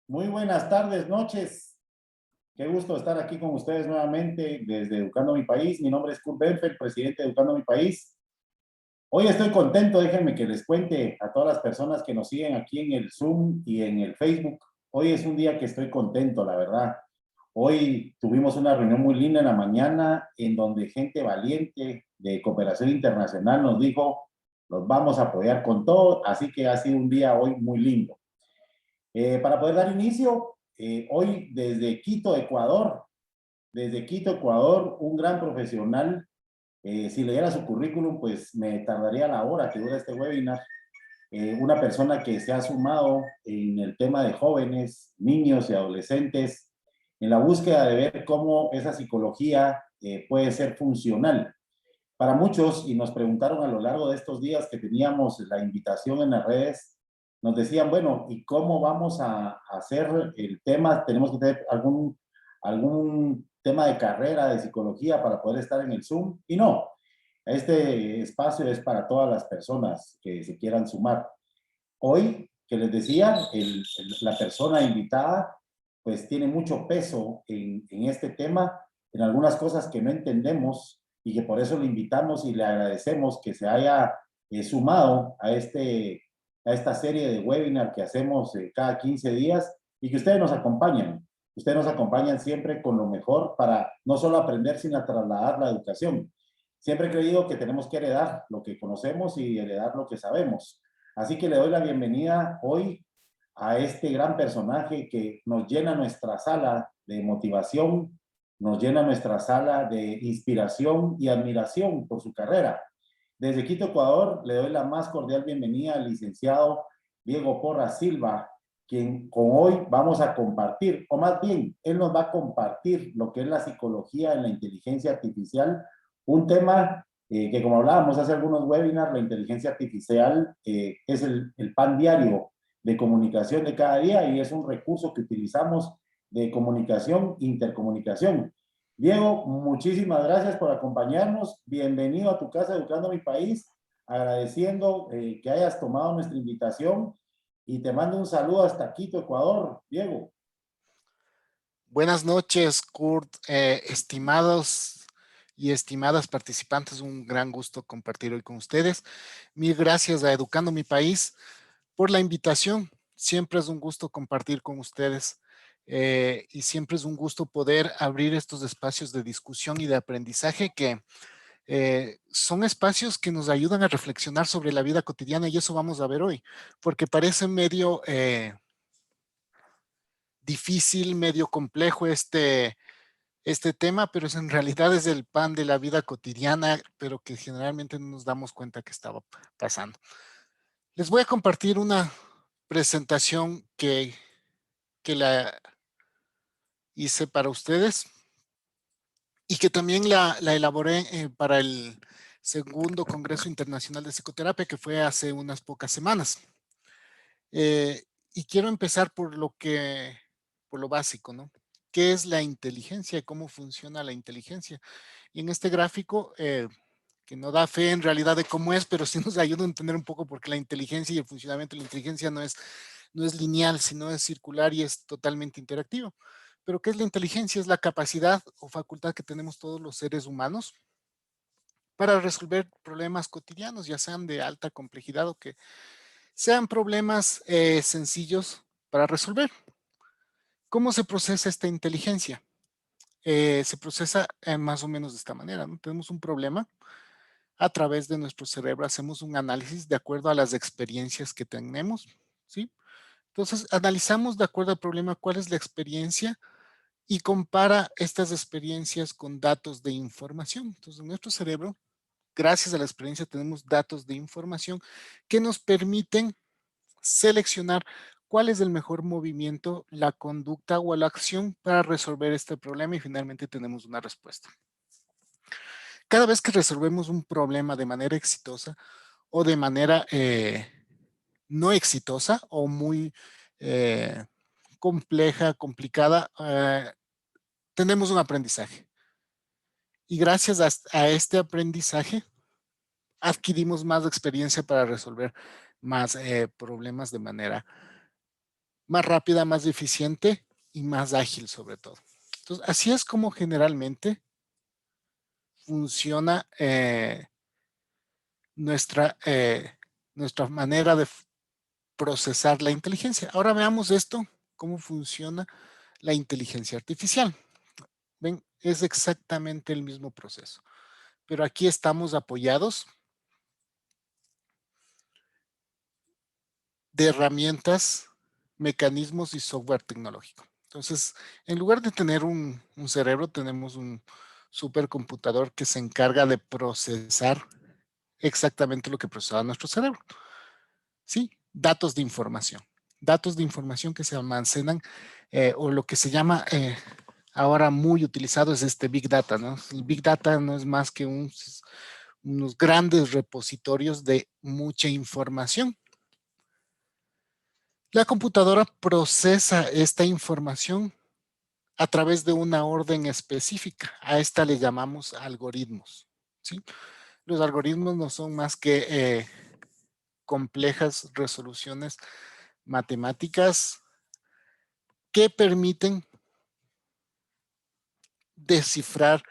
Muy buenas tardes, noches. Qué gusto estar aquí con ustedes nuevamente desde Educando Mi País. Mi nombre es Kurt Benfeld, presidente de Educando Mi País. Hoy estoy contento, déjenme que les cuente a todas las personas que nos siguen aquí en el Zoom y en el Facebook. Hoy es un día que estoy contento, la verdad. Hoy tuvimos una reunión muy linda en la mañana en donde gente valiente de cooperación internacional nos dijo, los vamos a apoyar con todo, así que ha sido un día hoy muy lindo. Para poder dar inicio, hoy desde Quito, Ecuador, un gran profesional. Si leyera su currículum, pues me tardaría la hora que dura este webinar. Una persona que se ha sumado en el tema de jóvenes, niños y adolescentes, en la búsqueda de ver cómo esa psicología puede ser funcional. Para muchos, y nos preguntaron a lo largo de estos días que teníamos la invitación en las redes, nos decían, bueno, ¿y cómo vamos a hacer el tema? ¿Tenemos que tener algún tema de carrera de psicología para poder estar en el Zoom? Y no, este espacio es para todas las personas que se quieran sumar. Hoy, que les decía, la persona invitada, pues tiene mucho peso en este tema, en algunas cosas que no entendemos y que por eso le invitamos y le agradecemos que se haya sumado a esta serie de webinar que hacemos cada 15 días y que ustedes nos acompañan. Ustedes nos acompañan siempre con lo mejor para no solo aprender, sino trasladar la educación. Siempre he creído que tenemos que heredar lo que conocemos y heredar lo que sabemos. Así que le doy la bienvenida hoy a este gran personaje que nos llena nuestra sala de motivación, nos llena nuestra sala de inspiración y admiración por su carrera. Desde Quito, Ecuador, le doy la más cordial bienvenida al licenciado Diego Porras Silva, quien con hoy vamos a compartir, o más bien, él nos va a compartir lo que es la psicología en la inteligencia artificial, un tema que como hablábamos hace algunos webinars, la inteligencia artificial es el pan diario de comunicación de cada día y es un recurso que utilizamos de comunicación, intercomunicación. Diego, muchísimas gracias por acompañarnos. Bienvenido a tu casa Educando Mi País, agradeciendo que hayas tomado nuestra invitación y te mando un saludo hasta Quito, Ecuador. Diego. Buenas noches, Kurt. Estimados y estimadas participantes, un gran gusto compartir hoy con ustedes. Mil gracias a Educando Mi País por la invitación. Siempre es un gusto compartir con ustedes y siempre es un gusto poder abrir estos espacios de discusión y de aprendizaje que son espacios que nos ayudan a reflexionar sobre la vida cotidiana y eso vamos a ver hoy, porque parece medio difícil, medio complejo este tema, pero en realidad es el pan de la vida cotidiana, pero que generalmente no nos damos cuenta que estaba pasando. Les voy a compartir una presentación que la hice para ustedes y que también la elaboré para el segundo Congreso Internacional de Psicoterapia, que fue hace unas pocas semanas. Y quiero empezar por lo básico, ¿no? ¿Qué es la inteligencia y cómo funciona la inteligencia? Y en este gráfico, que no da fe en realidad de cómo es, pero sí nos ayuda a entender un poco porque la inteligencia y el funcionamiento de la inteligencia no es lineal, sino es circular y es totalmente interactivo. Pero ¿qué es la inteligencia? Es la capacidad o facultad que tenemos todos los seres humanos para resolver problemas cotidianos, ya sean de alta complejidad o que sean problemas sencillos para resolver. ¿Cómo se procesa esta inteligencia? Se procesa más o menos de esta manera, ¿no? Tenemos un problema, a través de nuestro cerebro hacemos un análisis de acuerdo a las experiencias que tenemos, ¿sí? Entonces, analizamos de acuerdo al problema cuál es la experiencia y compara estas experiencias con datos de información. Entonces, en nuestro cerebro, gracias a la experiencia, tenemos datos de información que nos permiten seleccionar cuál es el mejor movimiento, la conducta o la acción para resolver este problema y finalmente tenemos una respuesta. Cada vez que resolvemos un problema de manera exitosa o de manera no exitosa o muy compleja, complicada, tenemos un aprendizaje. Y gracias a este aprendizaje adquirimos más experiencia para resolver más problemas de manera más rápida, más eficiente y más ágil sobre todo. Entonces, así es como generalmente funciona nuestra manera de procesar la inteligencia. Ahora veamos esto, cómo funciona la inteligencia artificial. Ven, es exactamente el mismo proceso, pero aquí estamos apoyados de herramientas, mecanismos y software tecnológico. Entonces, en lugar de tener un cerebro, tenemos un supercomputador que se encarga de procesar exactamente lo que procesaba nuestro cerebro. ¿Sí? Datos de información que se almacenan o lo que se llama ahora muy utilizado es este Big Data, ¿no? El Big Data no es más que unos grandes repositorios de mucha información. La computadora procesa esta información a través de una orden específica. A esta le llamamos algoritmos, ¿sí? Los algoritmos no son más que complejas resoluciones matemáticas que permiten descifrar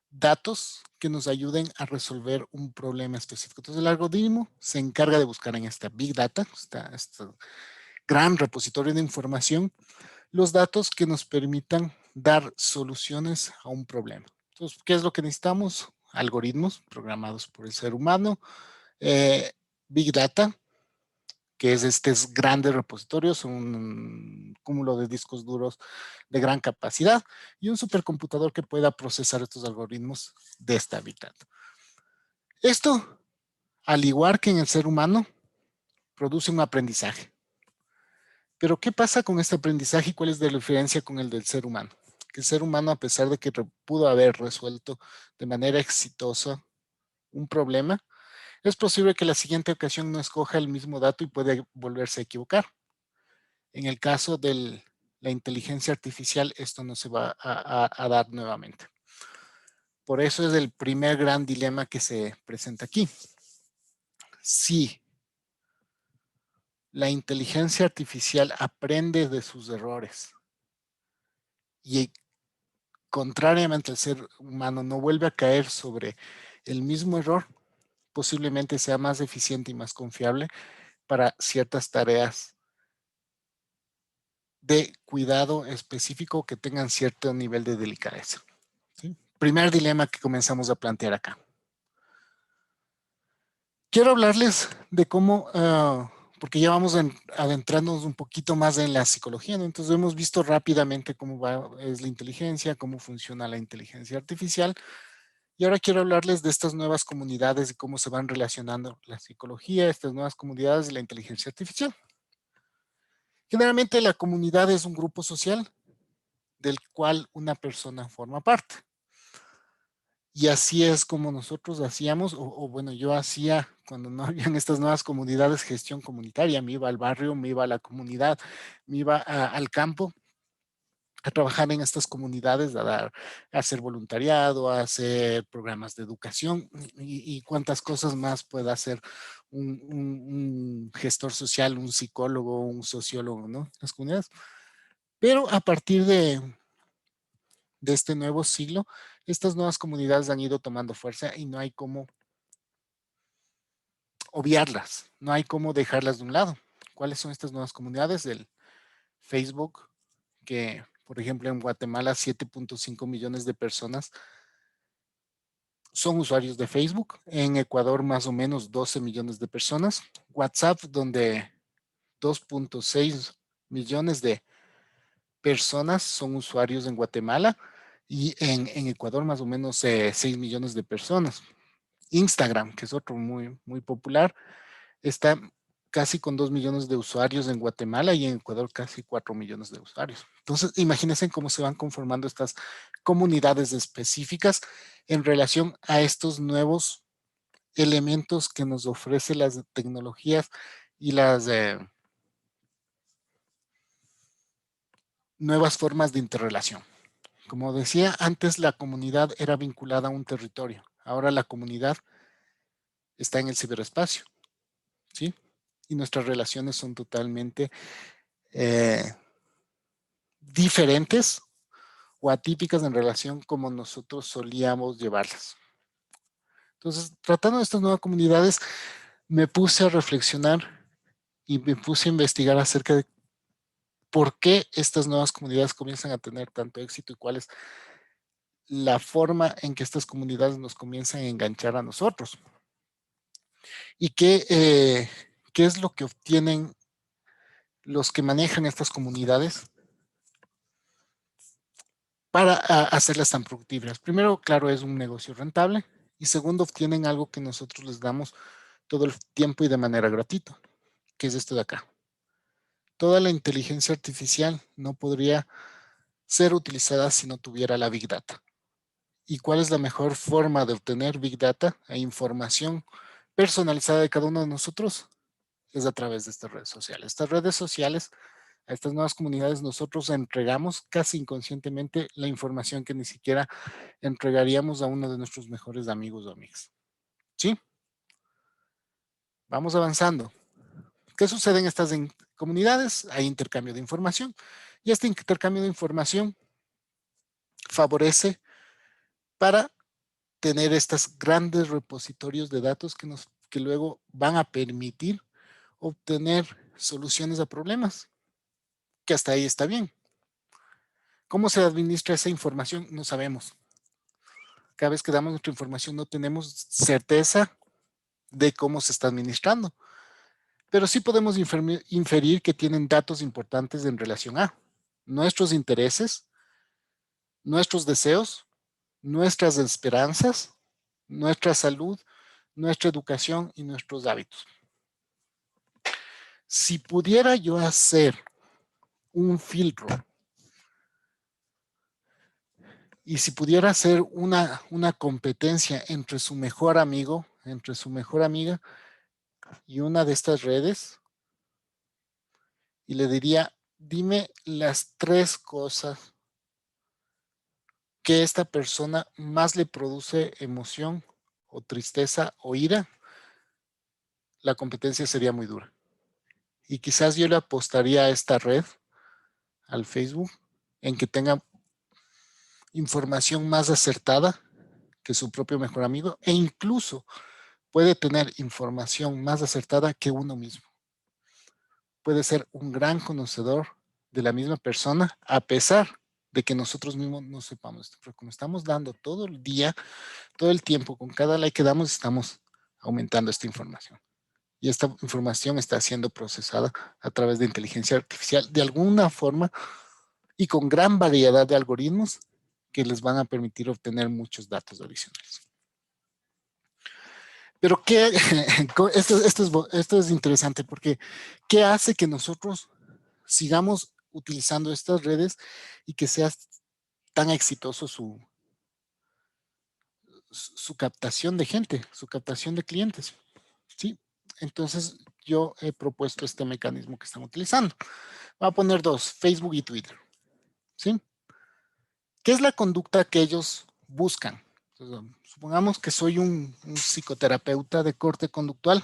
datos que nos ayuden a resolver un problema específico. Entonces, el algoritmo se encarga de buscar en esta Big Data, este gran repositorio de información, los datos que nos permitan dar soluciones a un problema. Entonces, ¿qué es lo que necesitamos? Algoritmos programados por el ser humano, Big Data, que es grandes repositorios, un cúmulo de discos duros de gran capacidad y un supercomputador que pueda procesar estos algoritmos de esta Big Data. Esto, al igual que en el ser humano, produce un aprendizaje. Pero, ¿qué pasa con este aprendizaje y cuál es la diferencia con el del ser humano? Que el ser humano, a pesar de que pudo haber resuelto de manera exitosa un problema, es posible que la siguiente ocasión no escoja el mismo dato y puede volverse a equivocar. En el caso de la inteligencia artificial, esto no se va a dar nuevamente. Por eso es el primer gran dilema que se presenta aquí. Si la inteligencia artificial aprende de sus errores y contrariamente al ser humano no vuelve a caer sobre el mismo error, posiblemente sea más eficiente y más confiable para ciertas tareas de cuidado específico que tengan cierto nivel de delicadeza. ¿Sí? Primer dilema que comenzamos a plantear acá. Quiero hablarles de cómo, porque ya vamos adentrándonos un poquito más en la psicología, ¿no? Entonces hemos visto rápidamente cómo es la inteligencia, cómo funciona la inteligencia artificial, y ahora quiero hablarles de estas nuevas comunidades y cómo se van relacionando la psicología, estas nuevas comunidades y la inteligencia artificial. Generalmente la comunidad es un grupo social del cual una persona forma parte. Y así es como nosotros hacíamos, o bueno, yo hacía cuando no habían estas nuevas comunidades, gestión comunitaria. Me iba al barrio, me iba a la comunidad, me iba al campo a trabajar en estas comunidades, a hacer voluntariado, a hacer programas de educación y cuántas cosas más puede hacer un gestor social, un psicólogo, un sociólogo, ¿no? Las comunidades. Pero a partir de este nuevo siglo, estas nuevas comunidades han ido tomando fuerza y no hay cómo obviarlas, no hay cómo dejarlas de un lado. ¿Cuáles son estas nuevas comunidades? El Facebook, que por ejemplo en Guatemala 7.5 millones de personas son usuarios de Facebook, en Ecuador más o menos 12 millones de personas, WhatsApp donde 2.6 millones de personas son usuarios en Guatemala y en Ecuador más o menos 6 millones de personas. Instagram, que es otro muy popular, está casi con 2 millones de usuarios en Guatemala y en Ecuador casi 4 millones de usuarios. Entonces, imagínense cómo se van conformando estas comunidades específicas en relación a estos nuevos elementos que nos ofrece las tecnologías y las nuevas formas de interrelación. Como decía antes, la comunidad era vinculada a un territorio. Ahora la comunidad está en el ciberespacio, ¿sí? Y nuestras relaciones son totalmente diferentes o atípicas en relación como nosotros solíamos llevarlas. Entonces, tratando de estas nuevas comunidades, me puse a reflexionar y me puse a investigar acerca de por qué estas nuevas comunidades comienzan a tener tanto éxito y cuál es la forma en que estas comunidades nos comienzan a enganchar a nosotros. Y qué es lo que obtienen los que manejan estas comunidades para hacerlas tan productivas. Primero, claro, es un negocio rentable. Y segundo, obtienen algo que nosotros les damos todo el tiempo y de manera gratuita, que es esto de acá. Toda la inteligencia artificial no podría ser utilizada si no tuviera la Big Data. ¿Y cuál es la mejor forma de obtener Big Data e información personalizada de cada uno de nosotros? Es a través de estas redes sociales. Estas redes sociales, a estas nuevas comunidades, nosotros entregamos casi inconscientemente la información que ni siquiera entregaríamos a uno de nuestros mejores amigos o amigas. ¿Sí? Vamos avanzando. ¿Qué sucede en estas comunidades? Hay intercambio de información. Y este intercambio de información favorece para tener estos grandes repositorios de datos que luego van a permitir obtener soluciones a problemas, que hasta ahí está bien. ¿Cómo se administra esa información? No sabemos. Cada vez que damos nuestra información no tenemos certeza de cómo se está administrando, pero sí podemos inferir que tienen datos importantes en relación a nuestros intereses, nuestros deseos, nuestras esperanzas, nuestra salud, nuestra educación y nuestros hábitos. Si pudiera yo hacer un filtro y si pudiera hacer una competencia entre su mejor amigo, entre su mejor amiga y una de estas redes, y le diría, dime las 3 cosas que esta persona más le produce emoción o tristeza o ira, la competencia sería muy dura. Y quizás yo le apostaría a esta red, al Facebook, en que tenga información más acertada que su propio mejor amigo e incluso puede tener información más acertada que uno mismo. Puede ser un gran conocedor de la misma persona a pesar de que nosotros mismos no sepamos esto. Pero como estamos dando todo el día, todo el tiempo, con cada like que damos, estamos aumentando esta información. Y esta información está siendo procesada a través de inteligencia artificial de alguna forma y con gran variedad de algoritmos que les van a permitir obtener muchos datos adicionales. Pero esto es interesante porque ¿qué hace que nosotros sigamos utilizando estas redes y que sea tan exitoso su captación de gente, su captación de clientes? ¿Sí? Entonces yo he propuesto este mecanismo que están utilizando. Voy a poner 2, Facebook y Twitter. ¿Sí? ¿Qué es la conducta que ellos buscan? Entonces, supongamos que soy un psicoterapeuta de corte conductual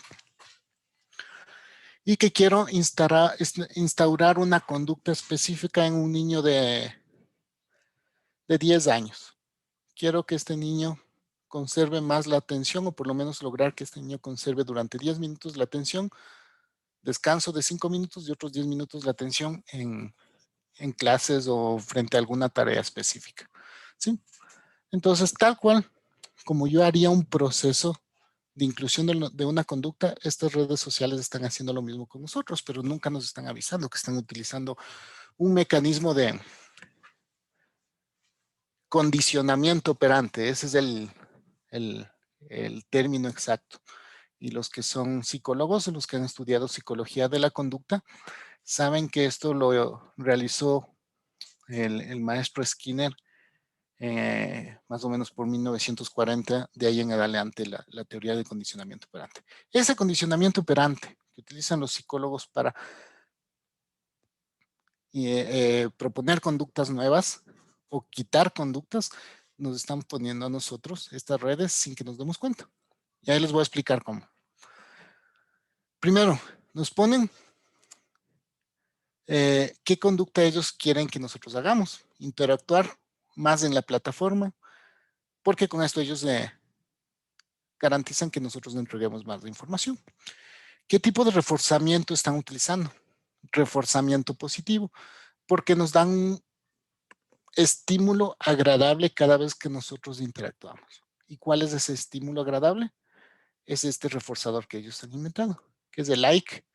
y que quiero instaurar una conducta específica en un niño de 10 años. Quiero que este niño conserve más la atención o por lo menos lograr que este niño conserve durante 10 minutos la atención, descanso de 5 minutos y otros 10 minutos la atención en clases o frente a alguna tarea específica. ¿Sí? Entonces, tal cual como yo haría un proceso de inclusión de una conducta, estas redes sociales están haciendo lo mismo con nosotros, pero nunca nos están avisando que están utilizando un mecanismo de condicionamiento operante. Ese es el término exacto. Y los que son psicólogos, los que han estudiado psicología de la conducta, saben que esto lo realizó el maestro Skinner más o menos por 1940, de ahí en adelante la teoría del condicionamiento operante. Ese condicionamiento operante que utilizan los psicólogos para proponer conductas nuevas o quitar conductas, nos están poniendo a nosotros estas redes sin que nos demos cuenta. Y ahí les voy a explicar cómo. Primero, nos ponen ¿qué conducta ellos quieren que nosotros hagamos? Interactuar más en la plataforma, porque con esto ellos garantizan que nosotros le entreguemos más de información. ¿Qué tipo de reforzamiento están utilizando? Reforzamiento positivo, porque nos dan un estímulo agradable cada vez que nosotros interactuamos. ¿Y cuál es ese estímulo agradable? Es este reforzador que ellos han inventado, que es el like,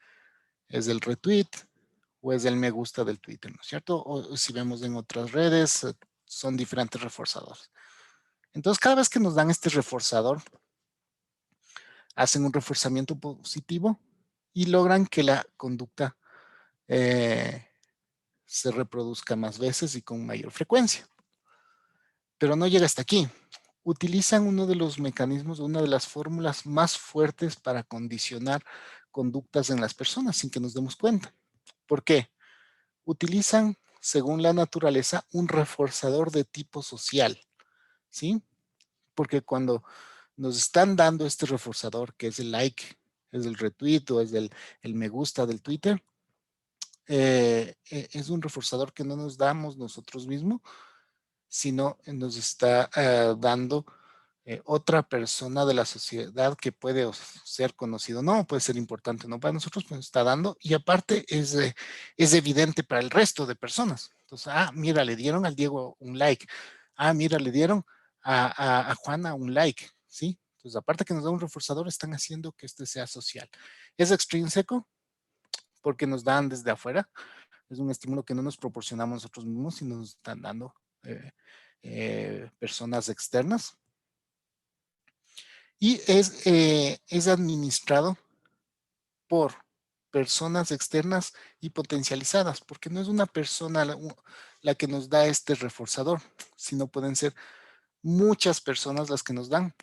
es el retweet o es el me gusta del Twitter, ¿no es cierto? O si vemos en otras redes, son diferentes reforzadores. Entonces, cada vez que nos dan este reforzador, hacen un reforzamiento positivo y logran que la conducta se reproduzca más veces y con mayor frecuencia. Pero no llega hasta aquí. Utilizan uno de los mecanismos, una de las fórmulas más fuertes para condicionar conductas en las personas sin que nos demos cuenta. ¿Por qué? Utilizan, según la naturaleza, un reforzador de tipo social, ¿sí? Porque cuando nos están dando este reforzador, que es el like, es el retweet o es el me gusta del Twitter, es un reforzador que no nos damos nosotros mismos, sino nos está dando otra persona de la sociedad que puede ser conocido, no, puede ser importante, no para nosotros, pues está dando, y aparte es evidente para el resto de personas. Entonces, mira, le dieron al Diego un like, mira, le dieron a Juana un like, ¿sí? Entonces, aparte que nos da un reforzador, están haciendo que este sea social. Es extrínseco porque nos dan desde afuera, es un estímulo que no nos proporcionamos nosotros mismos, sino nos están dando personas externas. Y es administrado por personas externas y potencializadas, porque no es una persona la que nos da este reforzador, sino pueden ser muchas personas las que nos dan,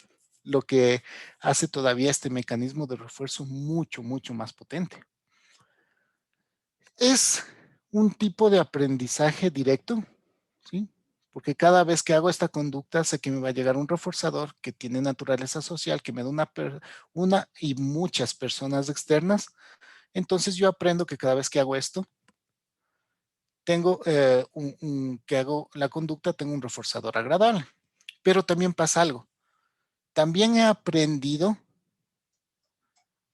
lo que hace todavía este mecanismo de refuerzo mucho, mucho más potente. Es un tipo de aprendizaje directo, ¿sí? Porque cada vez que hago esta conducta sé que me va a llegar un reforzador que tiene naturaleza social, que me da una y muchas personas externas. Entonces yo aprendo que cada vez que hago esto, tengo que hago la conducta, tengo un reforzador agradable. Pero también pasa algo. También he aprendido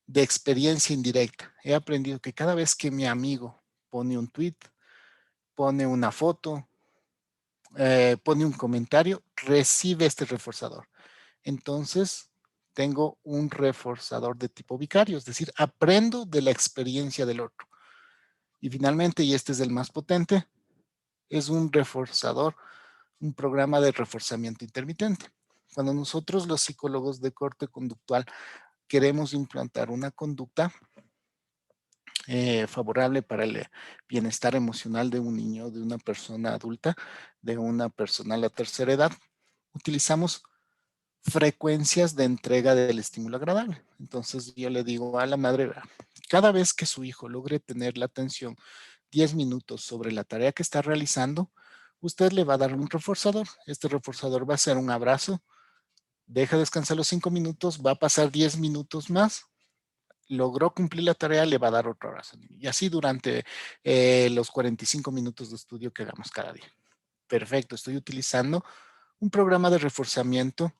de experiencia indirecta. He aprendido que cada vez que mi amigo pone un tweet, pone una foto, pone un comentario, recibe este reforzador. Entonces, tengo un reforzador de tipo vicario, es decir, aprendo de la experiencia del otro. Y finalmente, y este es el más potente, es un reforzador, un programa de reforzamiento intermitente. Cuando nosotros los psicólogos de corte conductual queremos implantar una conducta favorable para el bienestar emocional de un niño, de una persona adulta, de una persona a la tercera edad, utilizamos frecuencias de entrega del estímulo agradable. Entonces yo le digo a la madre, cada vez que su hijo logre tener la atención 10 minutos sobre la tarea que está realizando, usted le va a dar un reforzador. Este reforzador va a ser un abrazo, deja descansar los 5 minutos, va a pasar 10 minutos más, logró cumplir la tarea, le va a dar otro abrazo. Y así durante los 45 minutos de estudio que hagamos cada día. Perfecto, estoy utilizando un programa de reforzamiento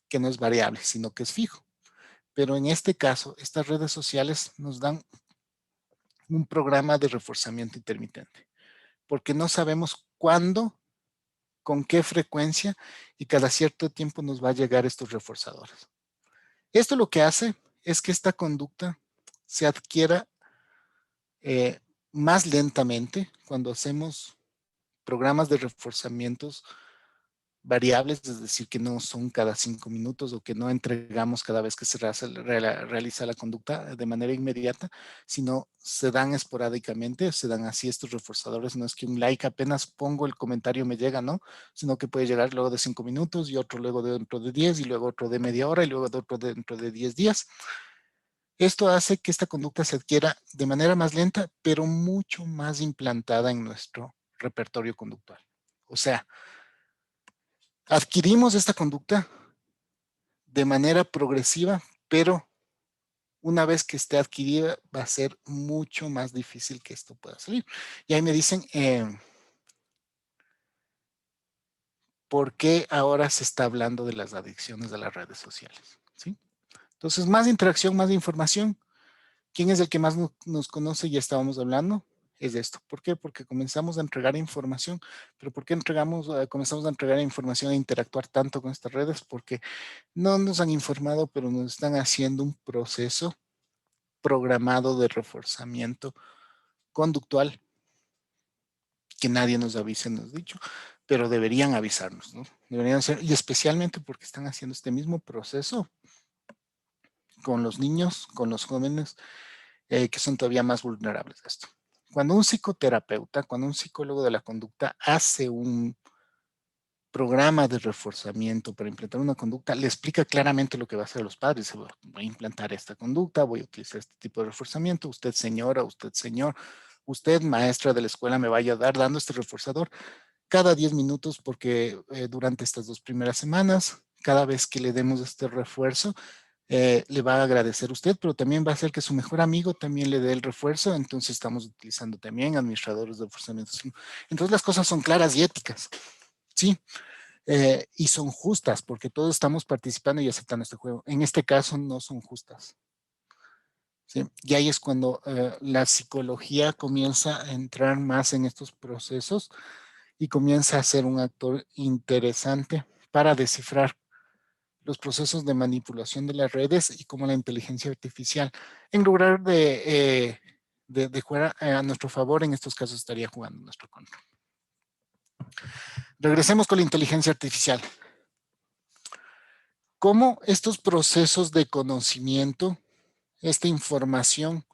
que no es variable, sino que es fijo. Pero en este caso, estas redes sociales nos dan un programa de reforzamiento intermitente, porque no sabemos cuándo, con qué frecuencia y cada cierto tiempo nos va a llegar estos reforzadores. Esto lo que hace es que esta conducta se adquiera más lentamente cuando hacemos programas de reforzamientos variables, es decir, que no son cada 5 minutos o que no entregamos cada vez que se realiza la conducta de manera inmediata, sino se dan esporádicamente, se dan así estos reforzadores. No es que un like apenas pongo el comentario me llega, ¿no? Sino que puede llegar luego de 5 minutos y otro luego dentro de 10 y luego otro de media hora y luego de otro dentro de 10 días. Esto hace que esta conducta se adquiera de manera más lenta, pero mucho más implantada en nuestro repertorio conductual. O sea, adquirimos esta conducta de manera progresiva, pero Una vez que esté adquirida, va a ser mucho más difícil que esto pueda salir. Y ahí me dicen, ¿por qué ahora se está hablando de las adicciones de las redes sociales? ¿Sí? Entonces, más interacción, más información. ¿Quién es el que más nos conoce? Ya estábamos hablando. Es de esto. ¿Por qué? Porque comenzamos a entregar información. ¿Pero por qué comenzamos a entregar información e interactuar tanto con estas redes? Porque no nos han informado, pero nos están haciendo un proceso programado de reforzamiento conductual que nadie nos avise, nos ha dicho, pero deberían avisarnos, ¿no? Deberían ser, y especialmente porque están haciendo este mismo proceso con los niños, con los jóvenes, que son todavía más vulnerables a esto. Cuando un psicoterapeuta, cuando un psicólogo de la conducta hace un programa de reforzamiento para implantar una conducta, le explica claramente lo que va a hacer a los padres. Voy a implantar esta conducta, voy a utilizar este tipo de reforzamiento. Usted, señora, usted, señor, usted, maestra de la escuela, me va a ayudar dando este reforzador cada 10 minutos porque durante estas 2 primeras semanas, cada vez que le demos este refuerzo, le va a agradecer usted, pero también va a hacer que su mejor amigo también le dé el refuerzo. Entonces estamos utilizando también administradores de reforzamiento. Entonces las cosas son claras y éticas, ¿sí? Y son justas porque todos estamos participando y aceptando este juego. En este caso no son justas. ¿Sí? Y ahí es cuando la psicología comienza a entrar más en estos procesos y comienza a ser un actor interesante para descifrar los procesos de manipulación de las redes y cómo la inteligencia artificial, en lugar de jugar a nuestro favor, en estos casos estaría jugando a nuestro contra. Regresemos con la inteligencia artificial. ¿Cómo estos procesos de conocimiento, esta información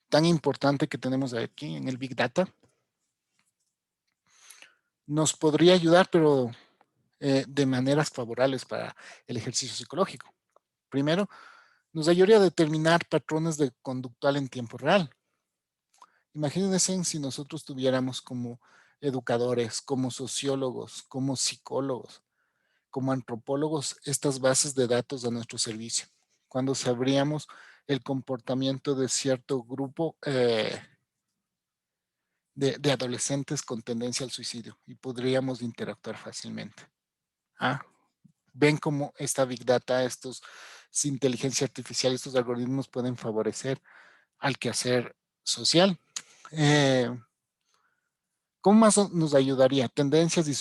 tan importante que tenemos aquí en el Big Data, nos podría ayudar, pero de maneras favorables para el ejercicio psicológico? Primero, nos ayudaría a determinar patrones de conductual en tiempo real. Imagínense si nosotros tuviéramos como educadores, como sociólogos, como psicólogos, como antropólogos, estas bases de datos a nuestro servicio. Cuando sabríamos el comportamiento de cierto grupo de adolescentes con tendencia al suicidio y podríamos interactuar fácilmente. Ah, ven cómo esta Big Data, inteligencia artificial, estos algoritmos pueden favorecer al quehacer social. ¿Cómo más nos ayudaría? Tendencias y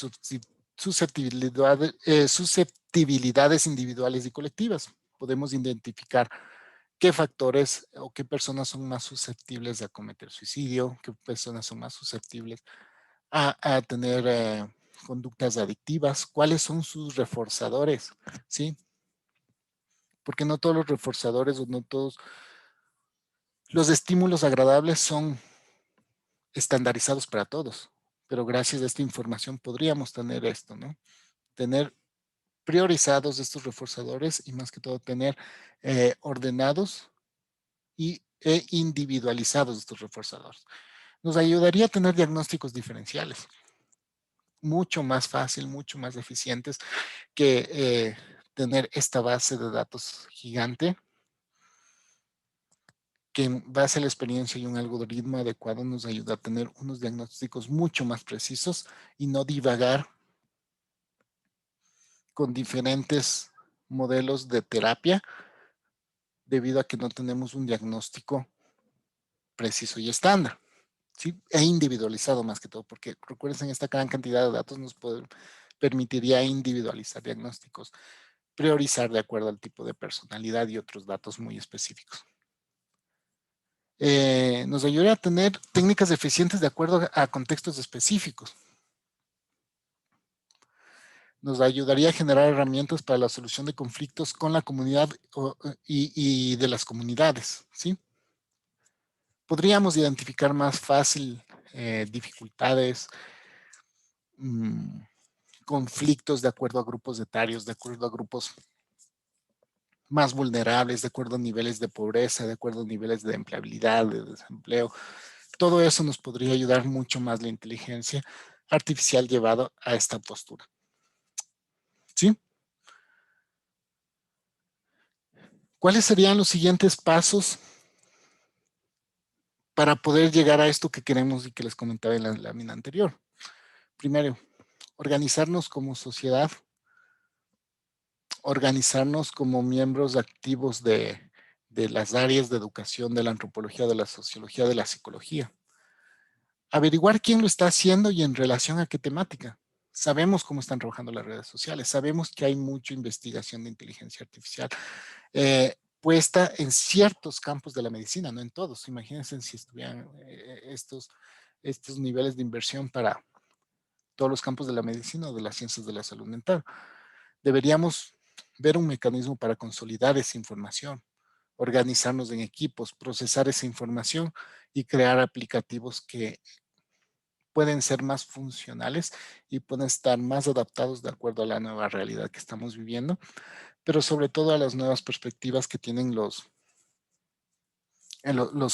susceptibilidades individuales y colectivas. Podemos identificar qué factores o qué personas son más susceptibles a cometer suicidio, qué personas son más susceptibles a tener conductas adictivas, cuáles son sus reforzadores, ¿sí? Porque no todos los reforzadores o no todos los estímulos agradables son estandarizados para todos, pero gracias a esta información podríamos tener esto, ¿no? Tener priorizados estos reforzadores y más que todo tener ordenados e individualizados estos reforzadores. Nos ayudaría a tener diagnósticos diferenciales, mucho más fácil, mucho más eficientes que tener esta base de datos gigante que en base a la experiencia y un algoritmo adecuado nos ayuda a tener unos diagnósticos mucho más precisos y no divagar con diferentes modelos de terapia debido a que no tenemos un diagnóstico preciso y estándar, ¿sí? E individualizado más que todo, porque recuerden, esta gran cantidad de datos nos permitiría individualizar diagnósticos, priorizar de acuerdo al tipo de personalidad y otros datos muy específicos. Nos ayudaría a tener técnicas eficientes de acuerdo a contextos específicos. Nos ayudaría a generar herramientas para la solución de conflictos con la comunidad y de las comunidades, ¿sí? Podríamos identificar más fácil dificultades, conflictos de acuerdo a grupos etarios, de acuerdo a grupos más vulnerables, de acuerdo a niveles de pobreza, de acuerdo a niveles de empleabilidad, de desempleo. Todo eso nos podría ayudar mucho más la inteligencia artificial llevado a esta postura. ¿Sí? ¿Cuáles serían los siguientes pasos para poder llegar a esto que queremos y que les comentaba en la lámina anterior? Primero, organizarnos como sociedad, organizarnos como miembros activos de las áreas de educación, de la antropología, de la sociología, de la psicología. Averiguar quién lo está haciendo y en relación a qué temática. Sabemos cómo están trabajando las redes sociales, sabemos que hay mucha investigación de inteligencia artificial puesta en ciertos campos de la medicina, no en todos. Imagínense si estuvieran estos niveles de inversión para todos los campos de la medicina o de las ciencias de la salud mental. Deberíamos ver un mecanismo para consolidar esa información, organizarnos en equipos, procesar esa información y crear aplicativos que pueden ser más funcionales y pueden estar más adaptados de acuerdo a la nueva realidad que estamos viviendo, pero sobre todo a las nuevas perspectivas que tienen los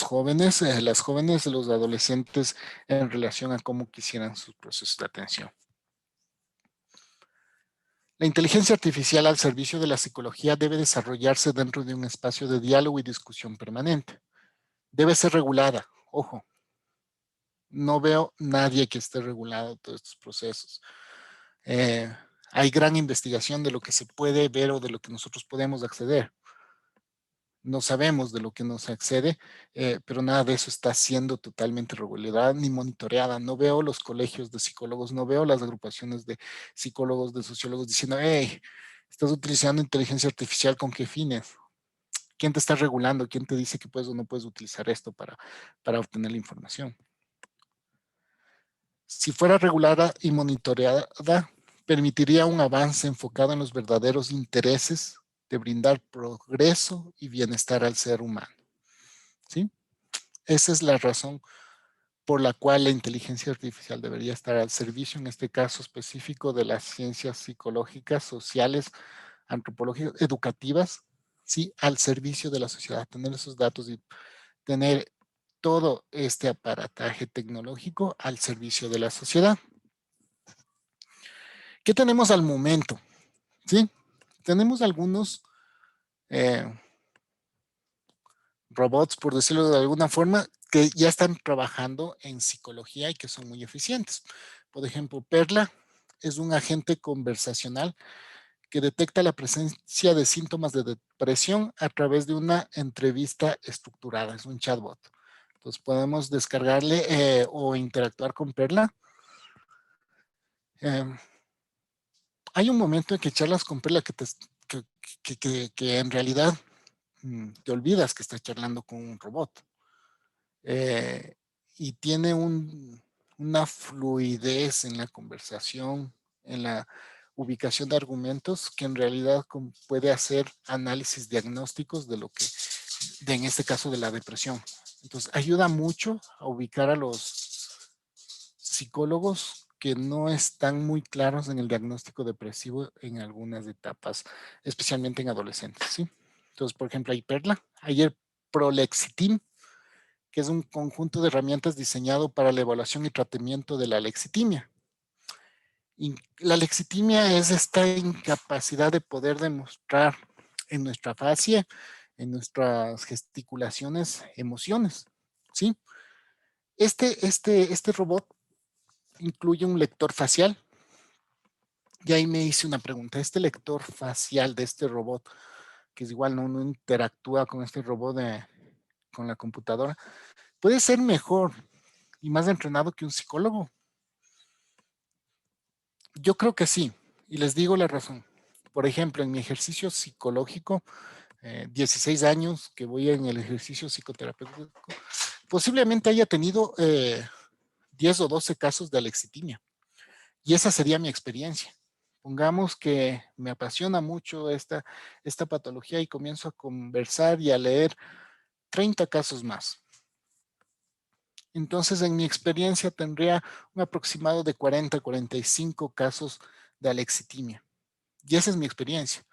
jóvenes, las jóvenes, los adolescentes en relación a cómo quisieran sus procesos de atención. La inteligencia artificial al servicio de la psicología debe desarrollarse dentro de un espacio de diálogo y discusión permanente. Debe ser regulada, ojo. No veo nadie que esté regulando todos estos procesos. Hay gran investigación de lo que se puede ver o de lo que nosotros podemos acceder. No sabemos de lo que nos accede, pero nada de eso está siendo totalmente regulada ni monitoreada. No veo los colegios de psicólogos, no veo las agrupaciones de psicólogos, de sociólogos diciendo, hey, estás utilizando inteligencia artificial, ¿con qué fines? ¿Quién te está regulando? ¿Quién te dice que puedes o no puedes utilizar esto para obtener la información? Si fuera regulada y monitoreada, permitiría un avance enfocado en los verdaderos intereses de brindar progreso y bienestar al ser humano. ¿Sí? Esa es la razón por la cual la inteligencia artificial debería estar al servicio, en este caso específico, de las ciencias psicológicas, sociales, antropológicas, educativas, ¿sí? Al servicio de la sociedad, tener esos datos y tener todo este aparataje tecnológico al servicio de la sociedad. ¿Qué tenemos al momento? ¿Sí? Tenemos algunos robots, por decirlo de alguna forma, que ya están trabajando en psicología y que son muy eficientes. Por ejemplo, Perla es un agente conversacional que detecta la presencia de síntomas de depresión a través de una entrevista estructurada. Es un chatbot. Entonces podemos descargarle o interactuar con Perla. Eh, hay un momento en que charlas con Perla que en realidad te olvidas que estás charlando con un robot. Y tiene una fluidez en la conversación, en la ubicación de argumentos, que en realidad puede hacer análisis diagnósticos de lo que, en este caso, de la depresión. Entonces, ayuda mucho a ubicar a los psicólogos que no están muy claros en el diagnóstico depresivo en algunas etapas, especialmente en adolescentes, ¿sí? Entonces, por ejemplo, hay Perla, hay el Prolexitin, que es un conjunto de herramientas diseñado para la evaluación y tratamiento de la alexitimia. Y la alexitimia es esta incapacidad de poder demostrar en nuestra facie, en nuestras gesticulaciones, emociones, ¿sí? Este robot incluye un lector facial. Y ahí me hice una pregunta. Este lector facial de este robot, que es igual, no interactúa con este robot con la computadora, puede ser mejor y más entrenado que un psicólogo. Yo creo que sí, y les digo la razón. Por ejemplo, en mi ejercicio psicológico, 16 años que voy en el ejercicio psicoterapéutico, posiblemente haya tenido 10 o 12 casos de alexitimia. Y esa sería mi experiencia. Pongamos que me apasiona mucho esta patología y comienzo a conversar y a leer 30 casos más. Entonces, en mi experiencia, tendría un aproximado de 40 a 45 casos de alexitimia. Y esa es mi experiencia.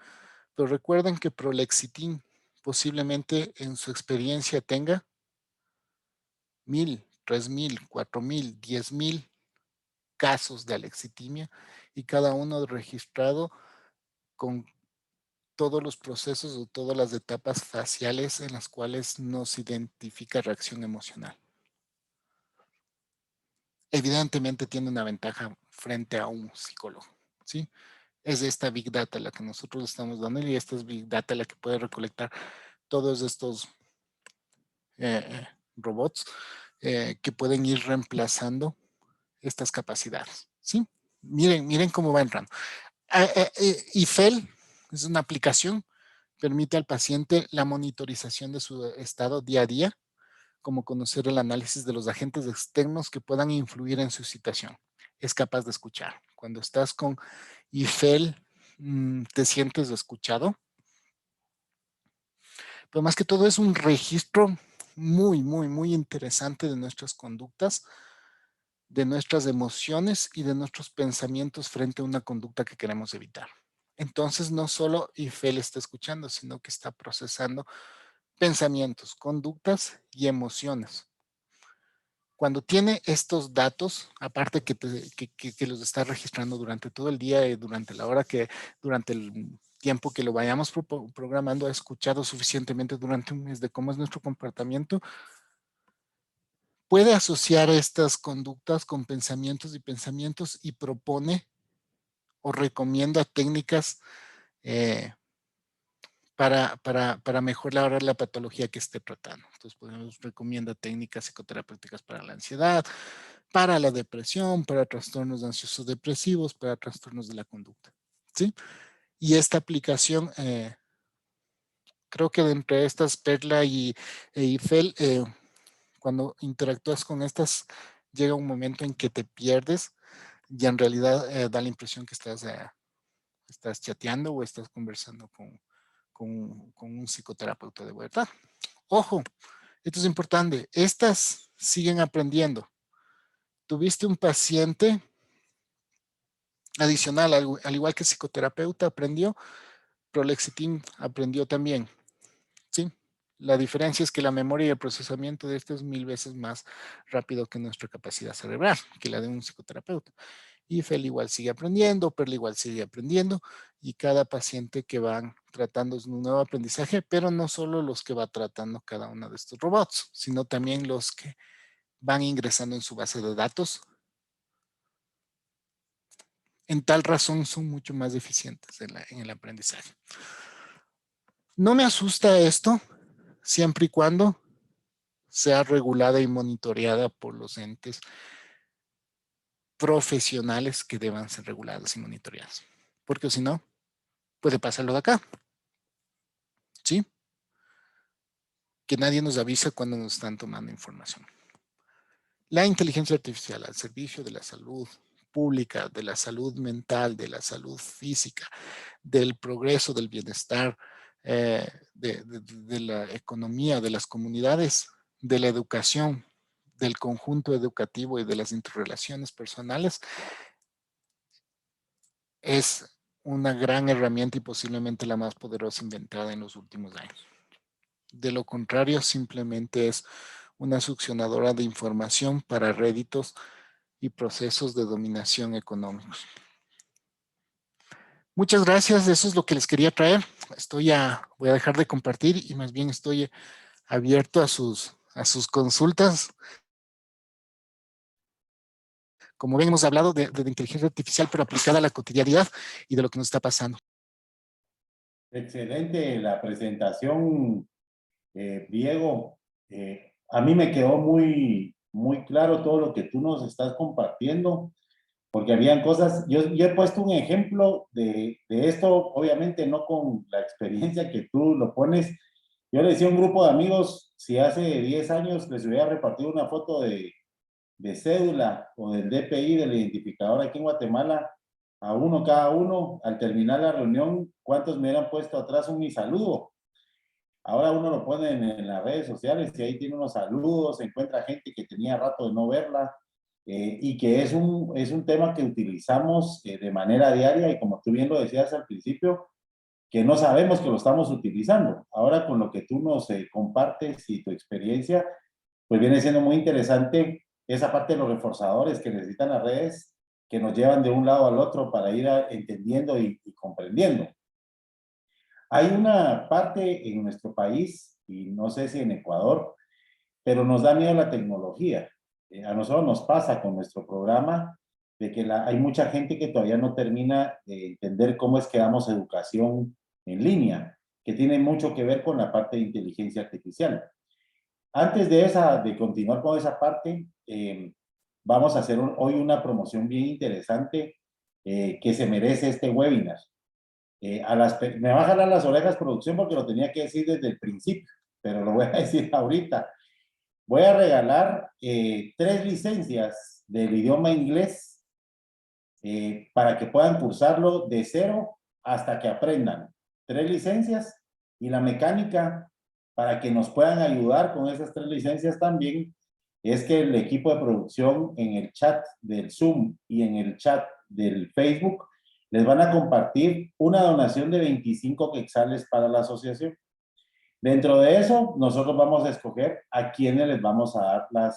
Pero recuerden que Prolexitin posiblemente en su experiencia tenga 1,000, 3,000, 4,000, 10,000 casos de alexitimia y cada uno registrado con todos los procesos o todas las etapas faciales en las cuales nos identifica reacción emocional. Evidentemente tiene una ventaja frente a un psicólogo, ¿sí? Es esta Big Data la que nosotros estamos dando y esta es Big Data la que puede recolectar todos estos robots que pueden ir reemplazando estas capacidades, ¿sí? Miren cómo va entrando. IFEL es una aplicación, permite al paciente la monitorización de su estado día a día, como conocer el análisis de los agentes externos que puedan influir en su situación. Es capaz de escuchar. Cuando estás con IFEL, te sientes escuchado. Pero más que todo es un registro muy interesante de nuestras conductas, de nuestras emociones y de nuestros pensamientos frente a una conducta que queremos evitar. Entonces, no solo IFEL está escuchando, sino que está procesando pensamientos, conductas y emociones. Cuando tiene estos datos, aparte que los está registrando durante todo el día y durante la hora durante el tiempo que lo vayamos programando, ha escuchado suficientemente durante un mes de cómo es nuestro comportamiento, puede asociar estas conductas con pensamientos y propone o recomienda técnicas para mejorar la patología que esté tratando. Entonces, recomienda técnicas psicoterapéuticas para la ansiedad, para la depresión, para trastornos ansiosos depresivos, para trastornos de la conducta, ¿sí? Y esta aplicación, creo que entre estas, Perla e IFEL, cuando interactúas con estas, llega un momento en que te pierdes y en realidad da la impresión que estás chateando o estás conversando con un psicoterapeuta de verdad. Ojo, esto es importante. Estas siguen aprendiendo. Tuviste un paciente adicional, al igual que psicoterapeuta aprendió, Prolexitin aprendió también, ¿sí? La diferencia es que la memoria y el procesamiento de esto es 1000 veces más rápido que nuestra capacidad cerebral, que la de un psicoterapeuta. Y Fel igual sigue aprendiendo, Perla igual sigue aprendiendo, y cada paciente que van tratando es un nuevo aprendizaje, pero no solo los que va tratando cada uno de estos robots, sino también los que van ingresando en su base de datos. En tal razón son mucho más eficientes en el aprendizaje. No me asusta esto, siempre y cuando sea regulada y monitoreada por los entes profesionales que deban ser regulados y monitoreados. Porque si no, puede pasarlo de acá. ¿Sí? Que nadie nos avisa cuando nos están tomando información. La inteligencia artificial al servicio de la salud pública, de la salud mental, de la salud física, del progreso, del bienestar, de la economía, de las comunidades, de la educación, del conjunto educativo y de las interrelaciones personales, es una gran herramienta y posiblemente la más poderosa inventada en los últimos años. De lo contrario, simplemente es una succionadora de información para réditos y procesos de dominación económicos. Muchas gracias, eso es lo que les quería traer. Voy a dejar de compartir y más bien estoy abierto a sus consultas. Como bien hemos hablado de inteligencia artificial, pero aplicada a la cotidianidad y de lo que nos está pasando. Excelente la presentación, Diego. A mí me quedó muy claro todo lo que tú nos estás compartiendo, porque habían cosas, yo he puesto un ejemplo de esto, obviamente no con la experiencia que tú lo pones. Yo le decía a un grupo de amigos, si hace 10 años les hubiera repartido una foto de cédula o del DPI, del identificador aquí en Guatemala, a uno cada uno, al terminar la reunión, ¿cuántos me hubieran puesto atrás un mi saludo? Ahora uno lo pone en las redes sociales y ahí tiene unos saludos, encuentra gente que tenía rato de no verla, y que es un tema que utilizamos de manera diaria y como tú bien lo decías al principio, que no sabemos que lo estamos utilizando. Ahora con lo que tú nos compartes y tu experiencia, pues viene siendo muy interesante esa parte de los reforzadores que necesitan las redes, que nos llevan de un lado al otro para ir entendiendo y comprendiendo. Hay una parte en nuestro país, y no sé si en Ecuador, pero nos da miedo la tecnología. A nosotros nos pasa con nuestro programa de que hay mucha gente que todavía no termina de entender cómo es que damos educación en línea, que tiene mucho que ver con la parte de inteligencia artificial. Antes de continuar con esa parte, vamos a hacer hoy una promoción bien interesante que se merece este webinar. Me va a jalar las orejas producción porque lo tenía que decir desde el principio, pero lo voy a decir ahorita. Voy a regalar 3 licencias del idioma inglés para que puedan cursarlo de cero hasta que aprendan. 3 licencias y la mecánica para que nos puedan ayudar con esas 3 licencias también es que el equipo de producción en el chat del Zoom y en el chat del Facebook les van a compartir una donación de 25 quetzales para la asociación. Dentro de eso, nosotros vamos a escoger a quienes les vamos a dar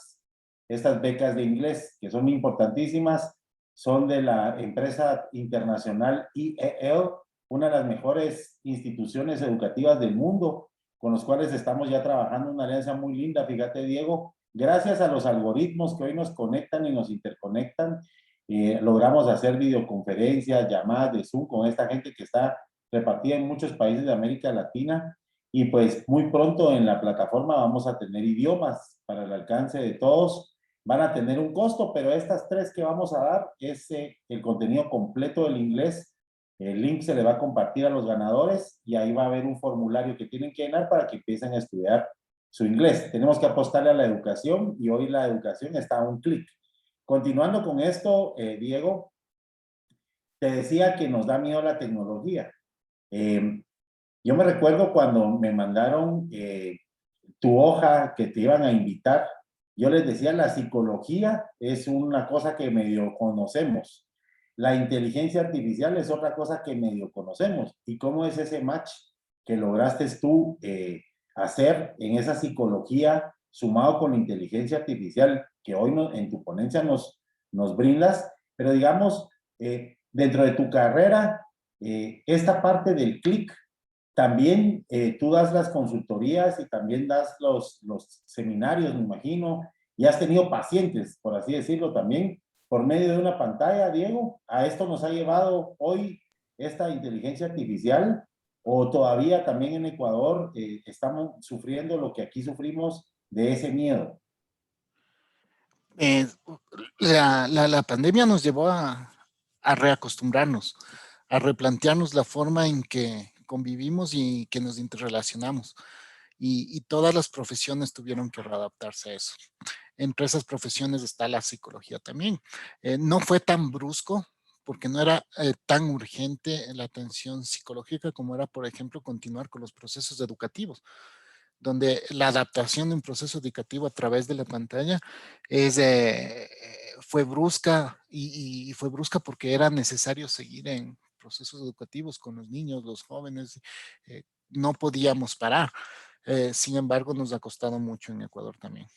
estas becas de inglés, que son importantísimas. Son de la empresa internacional IEL, una de las mejores instituciones educativas del mundo, con los cuales estamos ya trabajando una alianza muy linda. Fíjate, Diego, gracias a los algoritmos que hoy nos conectan y nos interconectan, logramos hacer videoconferencias, llamadas de Zoom con esta gente que está repartida en muchos países de América Latina. Y pues muy pronto en la plataforma vamos a tener idiomas para el alcance de todos. Van a tener un costo, pero estas 3 que vamos a dar es el contenido completo del inglés. El link se le va a compartir a los ganadores y ahí va a haber un formulario que tienen que llenar para que empiecen a estudiar su inglés. Tenemos que apostarle a la educación y hoy la educación está a un clic. Continuando con esto, Diego, te decía que nos da miedo la tecnología. Yo me recuerdo cuando me mandaron tu hoja que te iban a invitar, yo les decía, la psicología es una cosa que medio conocemos. La inteligencia artificial es otra cosa que medio conocemos. ¿Y cómo es ese match que lograste tú hacer en esa psicología sumado con la inteligencia artificial que hoy en tu ponencia nos brindas? Pero digamos, dentro de tu carrera, esta parte del clic, también tú das las consultorías y también das los seminarios, me imagino, y has tenido pacientes, por así decirlo, también por medio de una pantalla, Diego. ¿A esto nos ha llevado hoy esta inteligencia artificial? ¿O todavía también en Ecuador estamos sufriendo lo que aquí sufrimos de ese miedo? Eh, la pandemia nos llevó a reacostumbrarnos, a replantearnos la forma en que convivimos y que nos interrelacionamos. Y todas las profesiones tuvieron que readaptarse a eso. Entre esas profesiones está la psicología también. No fue tan brusco porque no era tan urgente la atención psicológica como era, por ejemplo, continuar con los procesos educativos, donde la adaptación de un proceso educativo a través de la pantalla fue brusca y fue brusca porque era necesario seguir en procesos educativos con los niños, los jóvenes. No podíamos parar. Sin embargo, nos ha costado mucho en Ecuador también.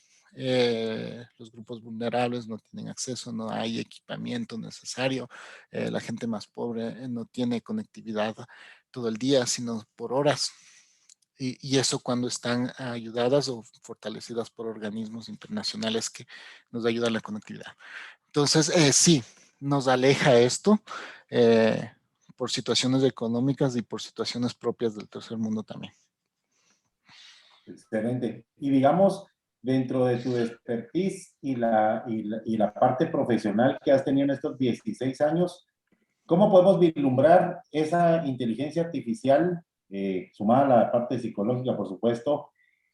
Los grupos vulnerables no tienen acceso, no hay equipamiento necesario. La gente más pobre no tiene conectividad todo el día, sino por horas. Y eso cuando están ayudadas o fortalecidas por organismos internacionales que nos ayudan a la conectividad. Entonces, sí, nos aleja esto eh, por situaciones económicas y por situaciones propias del tercer mundo también. Excelente. Y digamos, dentro de tu expertise y la parte profesional que has tenido en estos 16 años, ¿cómo podemos vislumbrar esa inteligencia artificial, sumada a la parte psicológica, por supuesto,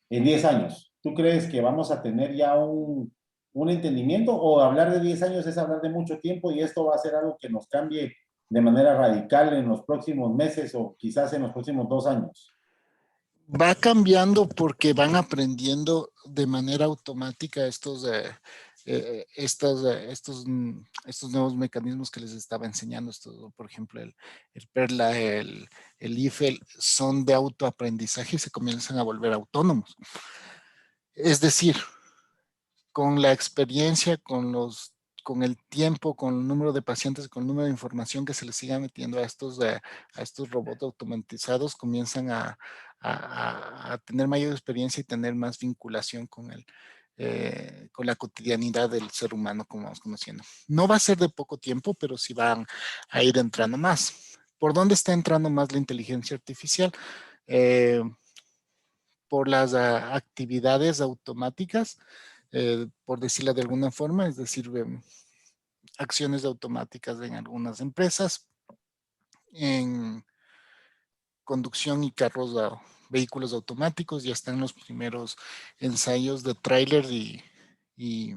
en 10 años? ¿Tú crees que vamos a tener ya un entendimiento o hablar de 10 años es hablar de mucho tiempo y esto va a ser algo que nos cambie de manera radical en los próximos meses o quizás en los próximos 2 años? Va cambiando porque van aprendiendo de manera automática estos nuevos mecanismos que les estaba enseñando. Por ejemplo, el Perla, el IFEL, son de autoaprendizaje y se comienzan a volver autónomos. Es decir, con la experiencia, con los con el tiempo, con el número de pacientes, con el número de información que se les siga metiendo a estos robots automatizados, comienzan a tener mayor experiencia y tener más vinculación con la cotidianidad del ser humano, como vamos conociendo. No va a ser de poco tiempo, pero sí van a ir entrando más. ¿Por dónde está entrando más la inteligencia artificial? Por las actividades automáticas, por decirlo de alguna forma, es decir, acciones automáticas en algunas empresas, en conducción y carros, vehículos automáticos. Ya están los primeros ensayos de tráiler y, y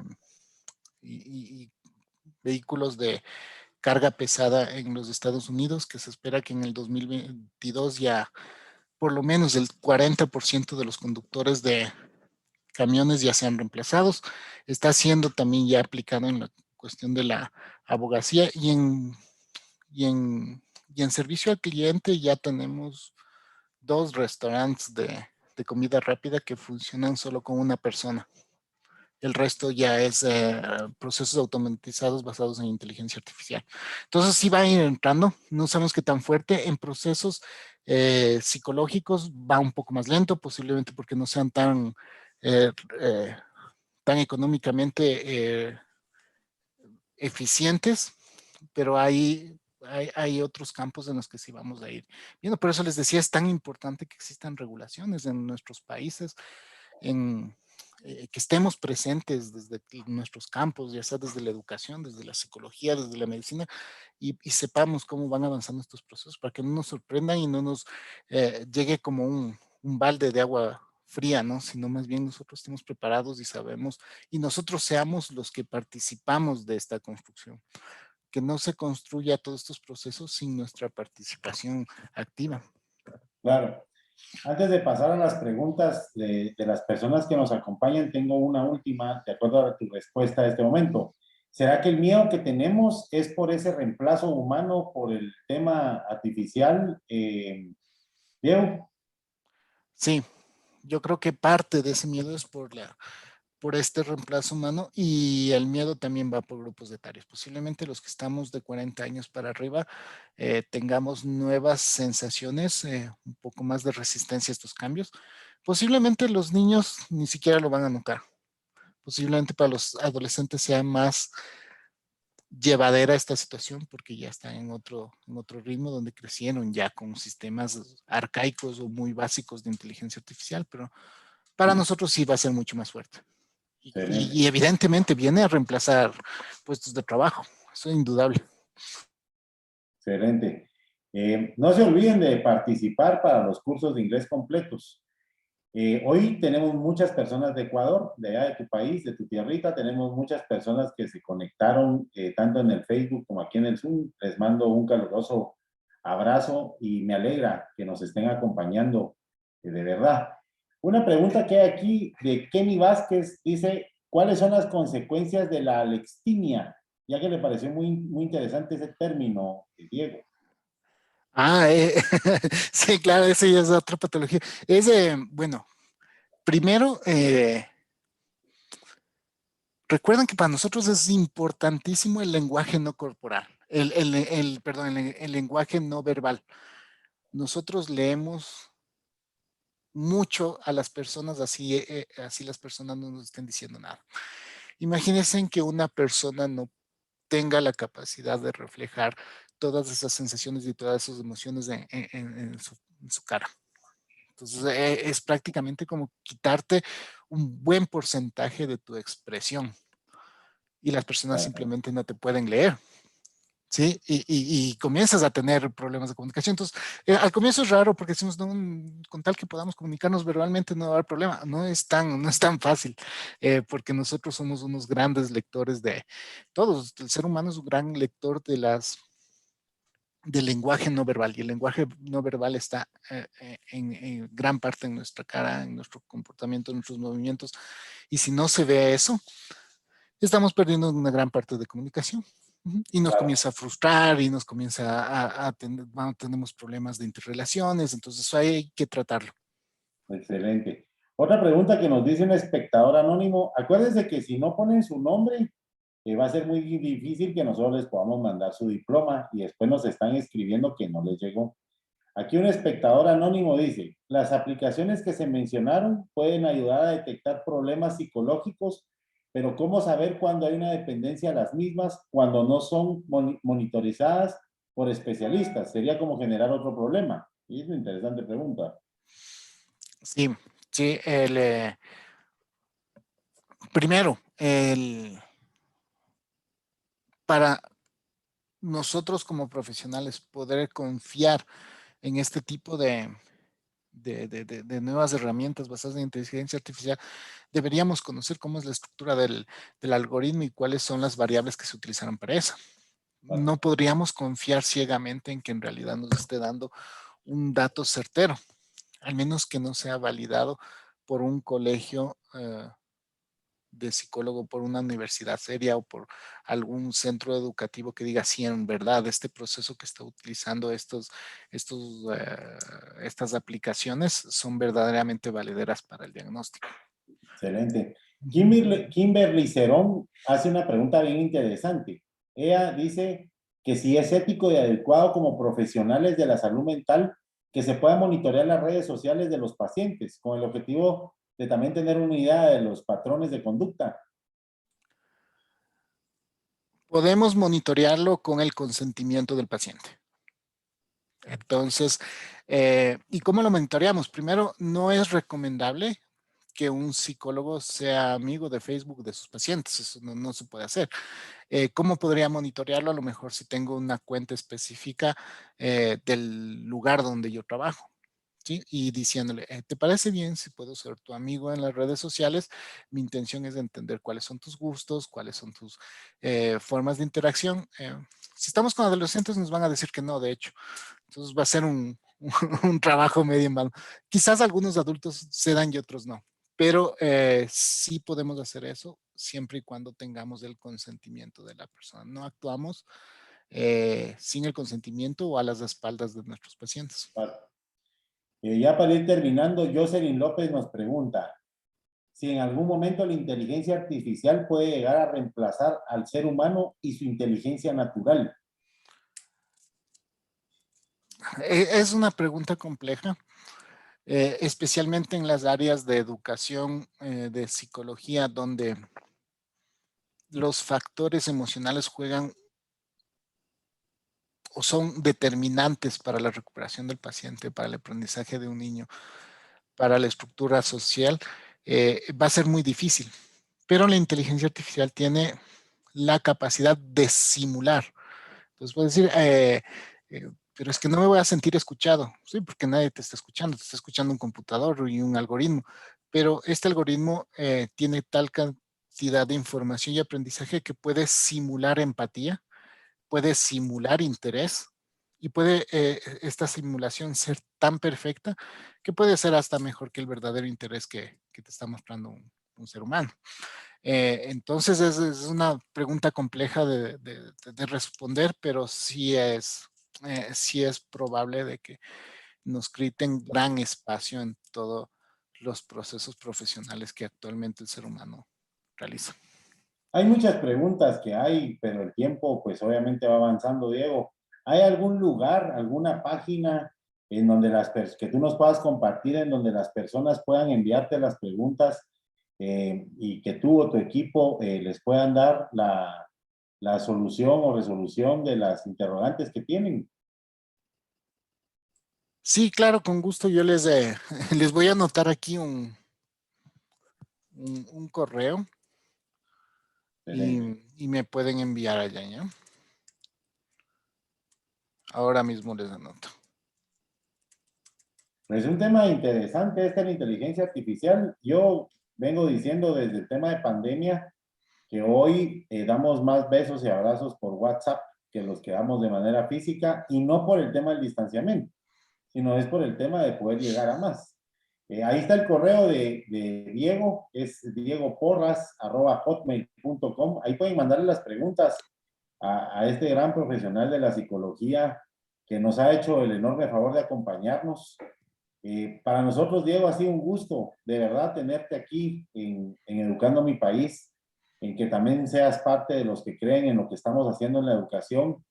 vehículos de carga pesada en los Estados Unidos, que se espera que en el 2022 ya por lo menos el 40% de los conductores de camiones ya sean reemplazados. Está siendo también ya aplicado en la cuestión de la abogacía y en, y en servicio al cliente ya tenemos 2 restaurantes de comida rápida que funcionan solo con una persona. El resto ya es procesos automatizados basados en inteligencia artificial. Entonces sí va a ir entrando, no sabemos qué tan fuerte. En procesos psicológicos va un poco más lento, posiblemente porque no sean eh, eh, tan económicamente eficientes, pero hay otros campos en los que sí vamos a ir viendo. Por eso les decía, es tan importante que existan regulaciones en nuestros países, en, que estemos presentes desde nuestros campos, ya sea desde la educación, desde la psicología, desde la medicina, y sepamos cómo van avanzando estos procesos para que no nos sorprendan y no nos llegue como un balde de agua fría, ¿no? Sino más bien nosotros estemos preparados y sabemos, y nosotros seamos los que participamos de esta construcción. Que no se construya todos estos procesos sin nuestra participación activa. Claro. Antes de pasar a las preguntas de las personas que nos acompañan, tengo una última, de acuerdo a tu respuesta a este momento. ¿Será que el miedo que tenemos es por ese reemplazo humano, por el tema artificial, Diego? Sí, yo creo que parte de ese miedo es por este reemplazo humano, y el miedo también va por grupos etarios. Posiblemente los que estamos de 40 años para arriba tengamos nuevas sensaciones, un poco más de resistencia a estos cambios. Posiblemente los niños ni siquiera lo van a notar. Posiblemente para los adolescentes sea más llevadera esta situación porque ya están en otro ritmo donde crecieron ya con sistemas arcaicos o muy básicos de inteligencia artificial, pero para nosotros sí va a ser mucho más fuerte. Excelente, Y evidentemente viene a reemplazar puestos de trabajo, eso es indudable. excelente. No se olviden de participar para los cursos de inglés completos. Hoy tenemos muchas personas de Ecuador, de allá de tu país, de tu tierrita. Tenemos muchas personas que se conectaron tanto en el Facebook como aquí en el Zoom. Les mando un caluroso abrazo y me alegra que nos estén acompañando de verdad. Una pregunta que hay aquí de Kenny Vázquez dice, ¿cuáles son las consecuencias de la alextimia? Ya que le pareció muy interesante ese término, Diego. Sí, claro, esa ya es otra patología. Bueno, primero, recuerden que para nosotros es importantísimo el lenguaje no corporal, perdón, el lenguaje no verbal. Nosotros leemos mucho a las personas, así las personas no nos estén diciendo nada. Imagínense que una persona no tenga la capacidad de reflejar todas esas sensaciones y todas esas emociones en su cara. Entonces es prácticamente como quitarte un buen porcentaje de tu expresión y las personas simplemente no te pueden leer. ¿Sí? Y comienzas a tener problemas de comunicación. Entonces, al comienzo es raro porque decimos, no, con tal que podamos comunicarnos verbalmente no va a haber problema. No es tan fácil, porque nosotros somos unos grandes lectores de todos. El ser humano es un gran lector del lenguaje no verbal, y el lenguaje no verbal está en gran parte en nuestra cara, en nuestro comportamiento, en nuestros movimientos, y si no se ve eso, estamos perdiendo una gran parte de comunicación. Y nos Claro, comienza a frustrar y nos comienza tenemos problemas de interrelaciones, entonces eso hay que tratarlo. excelente. Otra pregunta que nos dice un espectador anónimo. Acuérdense que si no ponen su nombre, va a ser muy difícil que nosotros les podamos mandar su diploma y después nos están escribiendo que no les llegó. Aquí un espectador anónimo dice, las aplicaciones que se mencionaron pueden ayudar a detectar problemas psicológicos, pero ¿cómo saber cuando hay una dependencia de las mismas cuando no son monitorizadas por especialistas? Sería como generar otro problema. Y es una interesante pregunta. Sí, sí, primero, para nosotros como profesionales poder confiar en este tipo de nuevas herramientas basadas en inteligencia artificial, deberíamos conocer cómo es la estructura del algoritmo y cuáles son las variables que se utilizarán para eso. No podríamos confiar ciegamente en que en realidad nos esté dando un dato certero, al menos que no sea validado por un colegio de psicólogo, por una universidad seria o por algún centro educativo que diga sí, en verdad, este proceso que está utilizando estas aplicaciones son verdaderamente valederas para el diagnóstico. Excelente. Kimberly Cerón hace una pregunta bien interesante. Ella dice que si es ético y adecuado como profesionales de la salud mental que se puedan monitorear las redes sociales de los pacientes con el objetivo de también tener una idea de los patrones de conducta. Podemos monitorearlo con el consentimiento del paciente. Entonces, ¿y cómo lo monitoreamos? Primero, no es recomendable que un psicólogo sea amigo de Facebook de sus pacientes. Eso no se puede hacer. ¿Cómo podría monitorearlo? A lo mejor si tengo una cuenta específica del lugar donde yo trabajo. ¿Sí? Y diciéndole, ¿te parece bien si puedo ser tu amigo en las redes sociales? Mi intención es de entender cuáles son tus gustos, cuáles son tus formas de interacción. Si estamos con adolescentes nos van a decir que no, de hecho. Entonces va a ser un trabajo medio en vano. Quizás algunos adultos se dan y otros no, pero sí podemos hacer eso siempre y cuando tengamos el consentimiento de la persona. No actuamos sin el consentimiento o a las espaldas de nuestros pacientes. Ya para ir terminando, Jocelyn López nos pregunta si en algún momento la inteligencia artificial puede llegar a reemplazar al ser humano y su inteligencia natural. Es una pregunta compleja, especialmente en las áreas de educación, de psicología, donde los factores emocionales juegan o son determinantes para la recuperación del paciente, para el aprendizaje de un niño, para la estructura social, va a ser muy difícil. Pero la inteligencia artificial tiene la capacidad de simular. Entonces puedes decir, pero es que no me voy a sentir escuchado. Sí, porque nadie te está escuchando un computador y un algoritmo. Pero este algoritmo tiene tal cantidad de información y aprendizaje que puede simular empatía, puede simular interés y puede esta simulación ser tan perfecta que puede ser hasta mejor que el verdadero interés que te está mostrando un ser humano. Entonces es una pregunta compleja de responder, pero sí es probable de que nos quiten gran espacio en todos los procesos profesionales que actualmente el ser humano realiza. Hay muchas preguntas que hay, pero el tiempo pues obviamente va avanzando, Diego. ¿Hay algún lugar, alguna página en donde que tú nos puedas compartir, en donde las personas puedan enviarte las preguntas y que tú o tu equipo les puedan dar la solución o resolución de las interrogantes que tienen? Sí, claro, con gusto yo les voy a anotar aquí un correo Excelente. y me pueden enviar allá, ¿ya? Ahora mismo les anoto. Es un tema interesante la inteligencia artificial. Yo vengo diciendo desde el tema de pandemia que hoy damos más besos y abrazos por WhatsApp que los que damos de manera física y no por el tema del distanciamiento, sino es por el tema de poder llegar a más. Ahí está el correo de Diego, es diegoporras@hotmail.com. Ahí pueden mandarle las preguntas a este gran profesional de la psicología que nos ha hecho el enorme favor de acompañarnos. Para nosotros, Diego, ha sido un gusto de verdad tenerte aquí en Educando Mi País. en que también seas parte de los que creen en lo que estamos haciendo en la educación,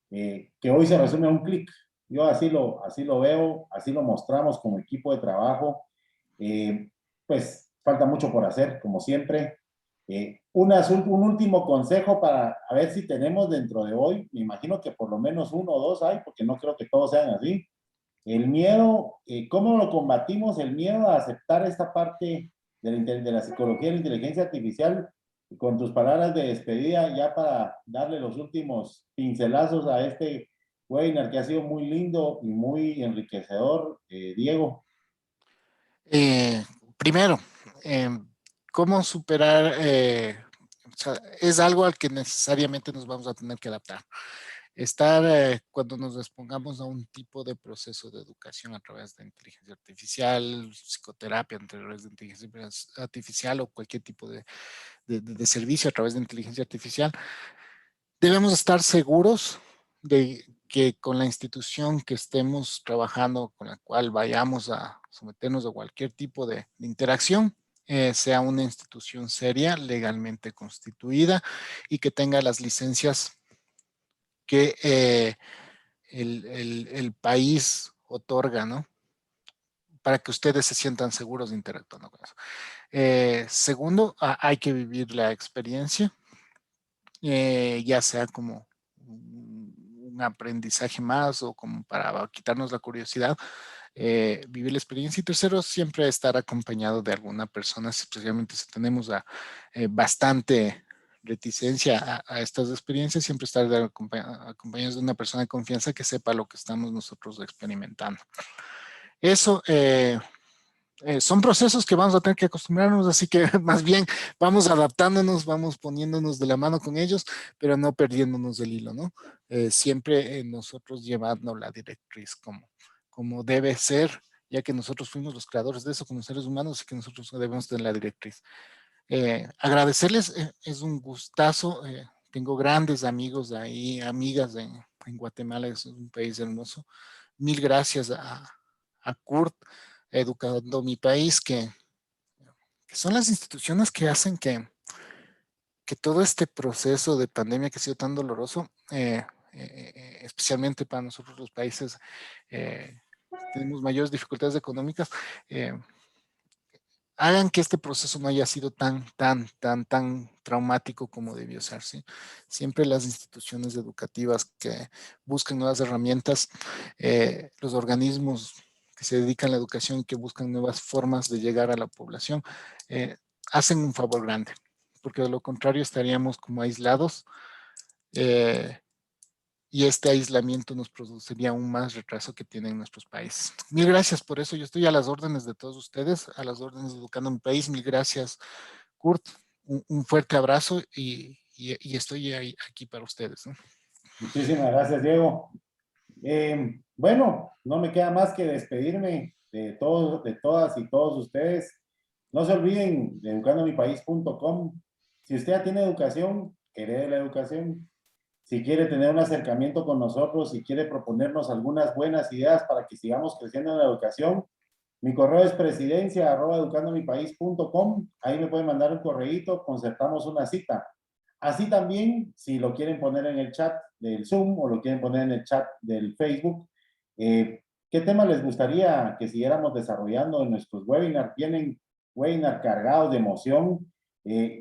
que hoy se resume a un clic. Yo así lo veo, así lo mostramos como equipo de trabajo. Pues falta mucho por hacer, como siempre. Un último consejo para a ver si tenemos dentro de hoy, me imagino que por lo menos uno o dos hay, porque no creo que todos sean así. El miedo, ¿cómo lo combatimos? El miedo a aceptar esta parte de la psicología de la inteligencia artificial. Con tus palabras de despedida, ya para darle los últimos pincelazos a este webinar que ha sido muy lindo y muy enriquecedor, Diego. Eh, Primero, ¿cómo superar? O sea, es algo al que necesariamente nos vamos a tener que adaptar. Cuando nos respongamos a un tipo de proceso de educación a través de inteligencia artificial, psicoterapia a través de inteligencia artificial o cualquier tipo de servicio a través de inteligencia artificial, debemos estar seguros de que con la institución que estemos trabajando, con la cual vayamos a someternos a cualquier tipo de interacción, sea una institución seria, legalmente constituida y que tenga las licencias que el país otorga, ¿no? Para que ustedes se sientan seguros de interactuando con eso. Segundo, hay que vivir la experiencia, ya sea como un aprendizaje más o como para quitarnos la curiosidad, vivir la experiencia. Y tercero, siempre estar acompañado de alguna persona, especialmente si tenemos bastante reticencia a estas experiencias, siempre estar acompañados de una persona de confianza que sepa lo que estamos nosotros experimentando. Eso son procesos que vamos a tener que acostumbrarnos, así que más bien vamos adaptándonos, vamos poniéndonos de la mano con ellos, pero no perdiéndonos del hilo, ¿no? Siempre nosotros llevando la directriz como debe ser, ya que nosotros fuimos los creadores de eso como seres humanos y que nosotros debemos tener la directriz. Agradecerles, es un gustazo. Tengo grandes amigos ahí, amigas en Guatemala, es un país hermoso. Mil gracias a Kurt, Educando Mi País, que son las instituciones que hacen que todo este proceso de pandemia que ha sido tan doloroso, especialmente para nosotros los países, tenemos mayores dificultades económicas, hagan que este proceso no haya sido tan traumático como debió ser, ¿sí? Siempre las instituciones educativas que buscan nuevas herramientas, los organismos que se dedican a la educación y que buscan nuevas formas de llegar a la población, hacen un favor grande, porque de lo contrario estaríamos como aislados, y este aislamiento nos produciría aún más retraso que tienen nuestros países. Mil gracias por eso. Yo estoy a las órdenes de todos ustedes, a las órdenes de Educando Mi País. Mil gracias, Kurt. Un fuerte abrazo y estoy aquí para ustedes, ¿no? Muchísimas gracias, Diego. Bueno, no me queda más que despedirme de todos, de todas y todos ustedes. No se olviden de educandomipaís.com. Si usted ya tiene educación, herede la educación. Si quiere tener un acercamiento con nosotros, si quiere proponernos algunas buenas ideas para que sigamos creciendo en la educación, mi correo es presidencia@educandomipaís.com. Ahí me pueden mandar un correíto, concertamos una cita. Así también, si lo quieren poner en el chat del Zoom o lo quieren poner en el chat del Facebook, ¿qué tema les gustaría que siguiéramos desarrollando en nuestros webinars? Vienen webinars cargados de emoción.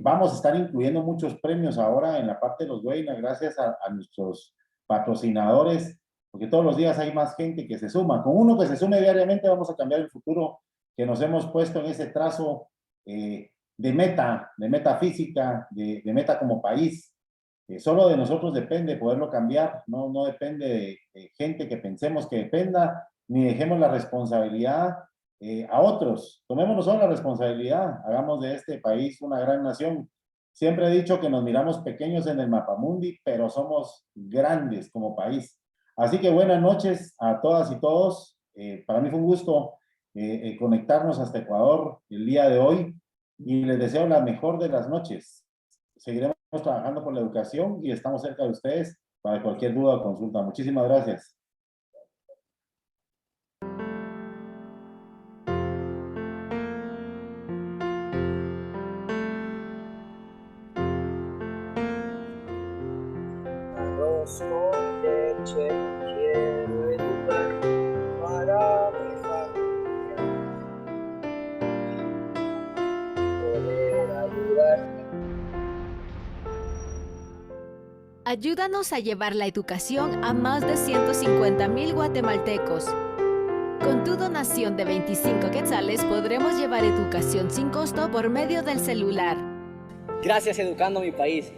Vamos a estar incluyendo muchos premios ahora en la parte de los webinars gracias a nuestros patrocinadores, porque todos los días hay más gente que se suma. Con uno que se sume diariamente vamos a cambiar el futuro que nos hemos puesto en ese trazo de meta física, de meta como país. Solo de nosotros depende poderlo cambiar, no depende de gente que pensemos que dependa, ni dejemos la responsabilidad a otros. Tomemos nosotros la responsabilidad, hagamos de este país una gran nación. Siempre he dicho que nos miramos pequeños en el mapamundi, pero somos grandes como país. Así que buenas noches a todas y todos. Para mí fue un gusto conectarnos hasta Ecuador el día de hoy y les deseo la mejor de las noches. Seguiremos trabajando por la educación y estamos cerca de ustedes para cualquier duda o consulta. Muchísimas gracias. noche quiero educar para mi familia poder ayudar. Ayúdanos a llevar la educación a más de 150,000 guatemaltecos. Con tu donación de 25 quetzales podremos llevar educación sin costo por medio del celular. Gracias Educando Mi País.